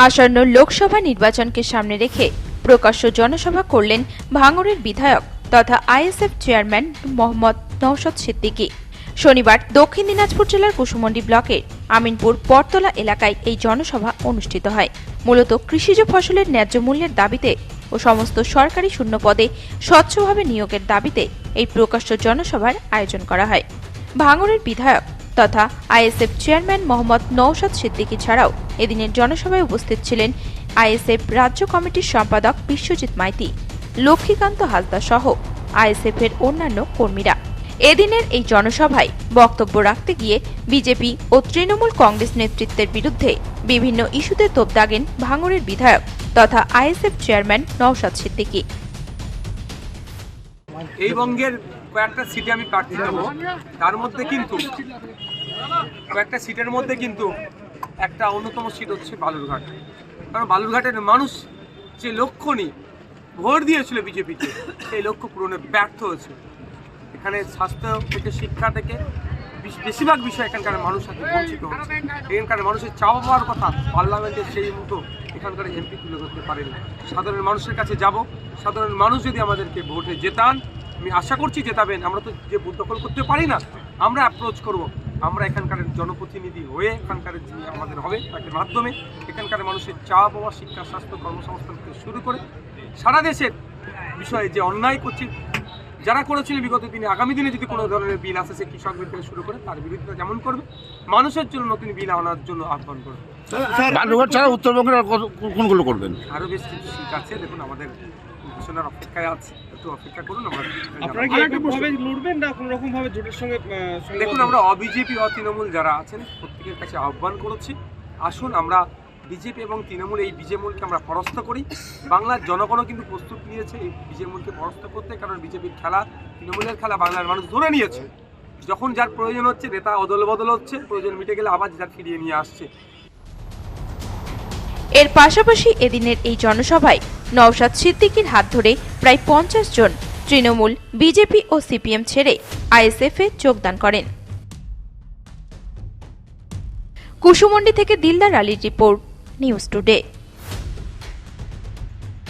আসন্ন লোকসভা নির্বাচনকে সামনে রেখে প্রকাশ্য জনসভা করলেন ভাঙড়ের বিধায়ক তথা আইএসএফ চেয়ারম্যান মোহাম্মদ নওশাদ সিদ্দিকী। শনিবার দক্ষিণ দিনাজপুর জেলার কুসুমন্ডি ব্লকের আমিনপুর পরতলা এলাকায় এই জনসভা অনুষ্ঠিত হয়। মূলত কৃষিজ ফসলের ন্যায্য মূল্যের দাবিতে ও সমস্ত সরকারি শূন্য পদে স্বচ্ছভাবে নিয়োগের দাবিতে এই প্রকাশ্য জনসভার আয়োজন করা হয়। ভাঙড়ের বিধায়ক তথা আইএসএফ চেয়ারম্যান মোহাম্মদ নওশাদ সিদ্দিকী ছাড়াও এদিনের জনসভায় উপস্থিত ছিলেন আইএসএফ রাজ্য কমিটির সম্পাদক বিশ্বজিৎ মাইতি, লক্ষ্মীকান্ত হাসদা সহ আইএসএফ এর অন্যান্য কর্মীরা। এদিনের এই জনসভায় বক্তব্য রাখতে গিয়ে বিজেপি ও তৃণমূল কংগ্রেস নেতৃত্বের বিরুদ্ধে বিভিন্ন ইস্যুতে তোপ দাগেন ভাঙড়ের বিধায়ক তথা আইএসএফ চেয়ারম্যান নওশাদ সিদ্দিকী। এই বঙ্গের কয়েকটা সিটে আমি প্রার্থী দেবো, তার মধ্যে কিন্তু কয়েকটা সিটের মধ্যে কিন্তু একটা অন্যতম সিট হচ্ছে বালুরঘাট। কারণ বালুরঘাটের মানুষ যে লক্ষ্য নিয়ে ভোট দিয়েছিল বিজেপিকে, সেই লক্ষ্য পূরণে ব্যর্থ হয়েছে। এখানে স্বাস্থ্য থেকে শিক্ষা থেকে বেশিরভাগ বিষয় এখানকার মানুষ সাথে বঞ্চিত হচ্ছে। এখানকার মানুষের চাওয়া পাওয়ার কথা পার্লামেন্টের সেই মতো এখানকার এমপি তুলে ধরতে পারেনি। সাধারণ মানুষের কাছে যাব, সাধারণ মানুষ যদি আমাদেরকে ভোটে জেতান, আমি আশা করছি জেতাবেন। আমরা তো যে বুথ দখল করতে পারি না, আমরা অ্যাপ্রোচ করব। আমরা এখানকার জনপ্রতিনিধি হয়ে এখানকার যে আমাদের হবে তাদের মাধ্যমে এখানকার মানুষের চাওয়া পাওয়া শিক্ষা, স্বাস্থ্য, কর্মসংস্থান থেকে শুরু করে সারা দেশের বিষয়ে যে অন্যায় করছে যারা করেছিল বিগত দিনে, আগামী দিনে যদি কোনো ধরনের বিল আসে, সে কৃষক বিল থেকে শুরু করে তার বিরুদ্ধে যেমন করবে, মানুষের জন্য নতুন বিল আনার জন্য আহ্বান করবে। বালুরঘাট ছাড়া উত্তরবঙ্গের কোনগুলো করবেন? আরও বেশ কিছু সিট আছে, দেখুন আমাদের ঘোষণার অপেক্ষায় আছে, একটু অপেক্ষা করুন। আপনারা কি এককভাবে লড়বেন না কোনো রকম ভাবে জোটের সঙ্গে? দেখুন, আমরা অবিজেপি তৃণমূল যারা আছেন প্রত্যেকের কাছে আহ্বান করেছি, আসুন আমরা বিজেপি এবং তৃণমূল এই বিজেমূলকে আমরা পরাস্ত করি। বাংলার জনগণও কিন্তু প্রস্তুত নিয়েছে এই বিজেমূলকে পরাস্ত করতে, কারণ বিজেপির খেলা তৃণমূলের খেলা বাংলার মানুষ ধরে নিয়েছে। যখন যার প্রয়োজন হচ্ছে নেতা অদল বদল হচ্ছে, প্রয়োজন মিটে গেলে আবার যার ফিরিয়ে নিয়ে আসছে। এর পাশাপাশি এদিনের এই জনসভায় নওশাদ সিদ্দিকীর হাত ধরে প্রায় 50 জন তৃণমূল, বিজেপি ও সিপিএম ছেড়ে আইএসএফ এ যোগদান করেন। কুসুমন্ডি থেকে দিলদার আলীর রিপোর্ট, নিউজ টুডে।